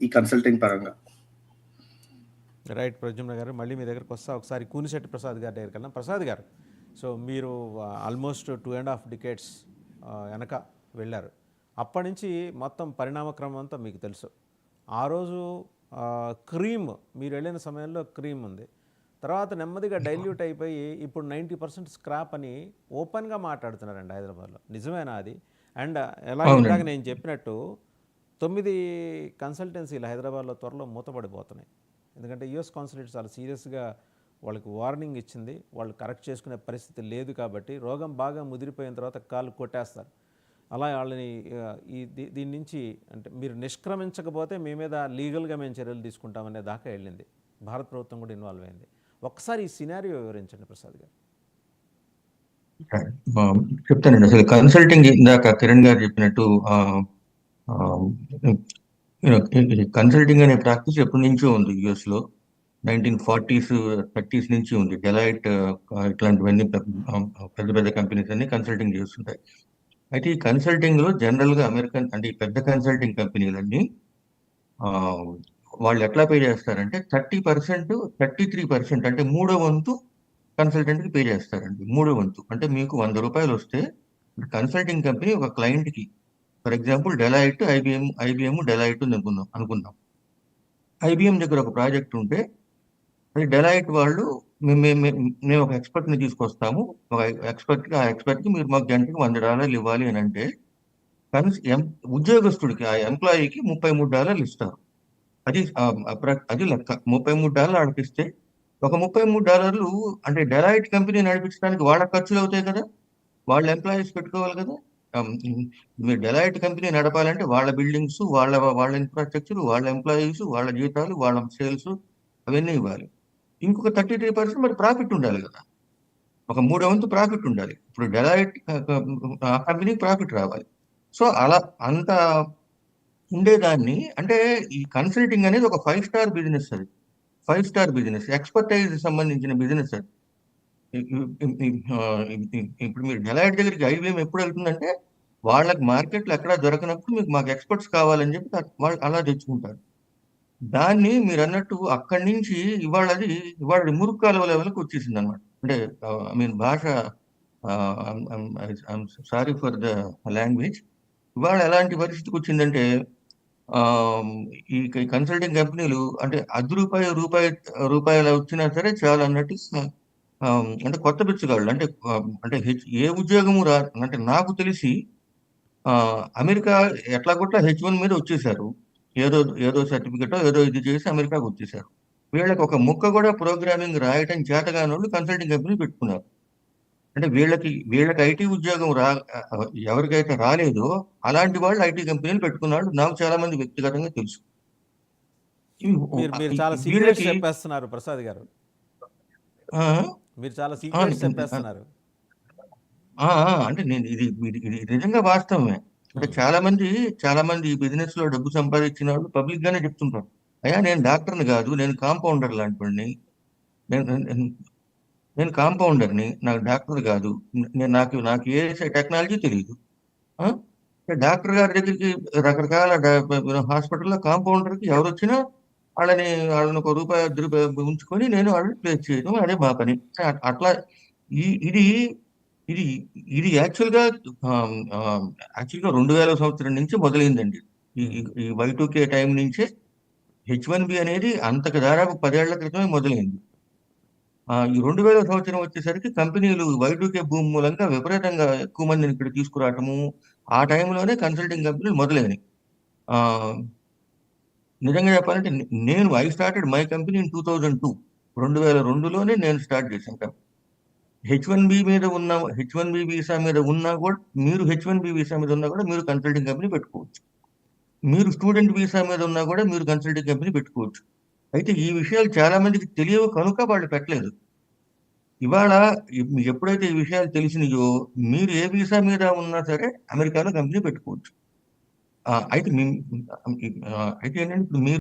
ఈ కన్సల్టింగ్ పరంగా. రైట్ ప్రద్యుమ్న గారు, మళ్ళీ మీ దగ్గరకు వస్తా. ఒకసారి కూనిశెట్టి ప్రసాద్ గారి దగ్గరికి వెళ్ళాం. ప్రసాద్ గారు, సో మీరు ఆల్మోస్ట్ 2.5 డికేట్స్ వెనక వెళ్ళారు. అప్పటి నుంచి మొత్తం పరిణామక్రమం అంతా మీకు తెలుసు. ఆ రోజు క్రీమ్, మీరు వెళ్ళిన సమయంలో క్రీమ్ ఉంది. తర్వాత నెమ్మదిగా డైల్యూట్ అయిపోయి ఇప్పుడు 90% స్క్రాప్ అని ఓపెన్గా మాట్లాడుతున్నారండి హైదరాబాద్లో. నిజమేనా అది? అండ్ ఎలాగ ఇందాక నేను చెప్పినట్టు 9 కన్సల్టెన్సీలు హైదరాబాద్లో త్వరలో మూతపడిపోతున్నాయి. ఎందుకంటే యుఎస్ కాన్సులేట్ చాలా సీరియస్గా వాళ్ళకి వార్నింగ్ ఇచ్చింది. వాళ్ళు కరెక్ట్ చేసుకునే పరిస్థితి లేదు కాబట్టి రోగం బాగా ముదిరిపోయిన తర్వాత కాళ్ళు కొట్టేస్తారు. అలా వాళ్ళని దీని నుంచి అంటే మీరు నిష్క్రమించకపోతే మీ మీద లీగల్గా మేము చర్యలు తీసుకుంటామనే దాకా వెళ్ళింది. భారత ప్రభుత్వం కూడా ఇన్వాల్వ్ అయింది. ఒక్కసారి ఈ సినారియో వివరించండి ప్రసాద్ గారు. చెప్తానండి. అసలు కన్సల్టింగ్ ఇందాక కిరణ్ గారు చెప్పినట్టు కన్సల్టింగ్ అనే ప్రాక్టీస్ ఎప్పటి నుంచో ఉంది యుఎస్ లో. 1940s 30s నుంచి ఉంది. డెలైట్ ఇట్లాంటివన్నీ పెద్ద పెద్ద కంపెనీస్ అన్ని కన్సల్టింగ్ చేస్తుంటాయి. అయితే ఈ కన్సల్టింగ్ లో జనరల్ గా అమెరికన్ అంటే ఈ పెద్ద కన్సల్టింగ్ కంపెనీలన్నీ వాళ్ళు ఎట్లా పే చేస్తారంటే 30%, 33% అంటే 3/వంతు కన్సల్టెంట్ కి పే చేస్తారండి. 3/వంతు అంటే మీకు ₹100 వస్తే కన్సల్టింగ్ కంపెనీ ఒక క్లయింట్ కి, for example Delight, IBM Delight అనుకుందాం. ఐబిఎం దగ్గర ఒక ప్రాజెక్ట్ ఉంటే అది డెలైట్ వాళ్ళు మేము ఒక ఎక్స్పర్ట్ ని తీసుకొస్తాము, ఒక ఆ ఎక్స్పర్ట్ కి మీరు మాకు గంటకి $100 ఇవ్వాలి అని అంటే ఉద్యోగస్తుడికి, ఆ ఎంప్లాయీకి $33 ఇస్తారు. అది లెక్క. $33 అడిపిస్తే ఒక $33 అంటే డెలైట్ కంపెనీ నడిపించడానికి వాళ్ళ ఖర్చులు అవుతాయి కదా, వాళ్ళ ఎంప్లాయీస్ పెట్టుకోవాలి కదా. మీరు డెలైట్ కంపెనీ నడపాలంటే వాళ్ళ బిల్డింగ్స్, వాళ్ళ ఇన్ఫ్రాస్ట్రక్చర్, వాళ్ళ ఎంప్లాయీస్, వాళ్ళ జీతాలు, వాళ్ళ సేల్స్ అవన్నీ ఇవ్వాలి. ఇంకొక 33% మరి ప్రాఫిట్ ఉండాలి కదా, ఒక 3/వంతు ప్రాఫిట్ ఉండాలి. ఇప్పుడు డెలైట్ ఆ కంపెనీకి ప్రాఫిట్ రావాలి. సో అలా అంత ఉండేదాన్ని, అంటే ఈ కన్సల్టింగ్ అనేది ఒక 5-స్టార్ బిజినెస్. అది 5-స్టార్ బిజినెస్, ఎక్స్పర్టైజ్ సంబంధించిన బిజినెస్ అది. ఇప్పుడు మీరు డెలైట్ దగ్గరికి ఐబిఎం ఎప్పుడు వెళ్తుందంటే వాళ్ళకి మార్కెట్లో ఎక్కడా దొరకనప్పుడు మాకు ఎక్స్పర్ట్స్ కావాలని చెప్పి వాళ్ళు అలా తెచ్చుకుంటారు. దాన్ని మీరు అన్నట్టు అక్కడి నుంచి ఇవాళ మురుగు కాలువ లెవెల్కి వచ్చేసింది అనమాట. అంటే ఐ మీన్ భాష, సారీ ఫర్ ద లాంగ్వేజ్. ఇవాళ ఎలాంటి పరిస్థితికి వచ్చిందంటే ఈ కన్సల్టింగ్ కంపెనీలు అంటే రూపాయల వచ్చినా సరే చాలా అన్నట్టు, అంటే కొత్త బిచ్చగాళ్ళు. అంటే ఏ ఉద్యోగము అంటే నాకు తెలిసి అమెరికా ఎట్లా కొట్లా H1 మీద వచ్చేసారు. ఏదో సర్టిఫికెట్ ఏదో ఇది చేసి అమెరికాకు వచ్చేసారు. వీళ్ళకి ఒక ముక్క కూడా ప్రోగ్రామింగ్ రాయటం చేతగాని వాళ్ళు కన్సల్టింగ్ కంపెనీ పెట్టుకున్నారు. అంటే వీళ్ళకి ఐటీ ఉద్యోగం ఎవరికైతే రాలేదో అలాంటి వాళ్ళు ఐటీ కంపెనీలు పెట్టుకున్నాడు. నాకు చాలా మంది వ్యక్తిగతంగా తెలుసు. మీరు చాలా సీక్రెట్స్ చెప్పేస్తున్నారు ప్రసాద్ గారు. మీరు చాలా సీక్రెట్స్ చెప్పేస్తున్నారు. అంటే నేను ఇది నిజంగా వాస్తవమే. అంటే చాలా మంది ఈ బిజినెస్ లో డబ్బు సంపాదించిన వాళ్ళు పబ్లిక్ గానే చెప్తుంటారు, అయ్యా నేను డాక్టర్ని కాదు, నేను కాంపౌండర్ లాంటి వాడిని, నేను కాంపౌండర్ని, నాకు డాక్టర్ కాదు, నాకు ఏ టెక్నాలజీ తెలియదు. డాక్టర్ గారి దగ్గరికి రకరకాల హాస్పిటల్లో కాంపౌండర్కి ఎవరు వచ్చినా వాళ్ళని ₹1 ఉంచుకొని నేను వాళ్ళని ప్లేస్ చేయడం, అదే మా పని. అట్లా ఇది ఇది ఇది యాక్చువల్గా 2000 సంవత్సరం నుంచి మొదలైందండి. ఈ Y2K టైం నుంచే H1B అనేది అంతకు దాదాపు 10 ఏళ్ల క్రితమే మొదలైంది. ఈ 2000 సంవత్సరం వచ్చేసరికి కంపెనీలు Y2K భూమి మూలంగా విపరీతంగా ఎక్కువ మందిని ఇక్కడ తీసుకురావటము, ఆ టైంలోనే కన్సల్టింగ్ కంపెనీలు మొదలైనవి. నిజంగా చెప్పాలంటే I started my company in 2002. 2002లోనే నేను స్టార్ట్ చేశాను. H1B వీసా మీద ఉన్నా కూడా మీరు కన్సల్టింగ్ కంపెనీ పెట్టుకోవచ్చు. మీరు స్టూడెంట్ వీసా మీద ఉన్నా కూడా మీరు కన్సల్టింగ్ కంపెనీ పెట్టుకోవచ్చు. అయితే ఈ విషయాలు చాలా మందికి తెలియవు కనుక వాళ్ళు పెట్టలేదు. ఇవాళ ఎప్పుడైతే ఈ విషయాలు తెలిసినాయో మీరు ఏ వీసా మీద ఉన్నా సరే అమెరికాలో కంపెనీ పెట్టుకోవచ్చు. అయితే ఏంటంటే ఇప్పుడు మీరు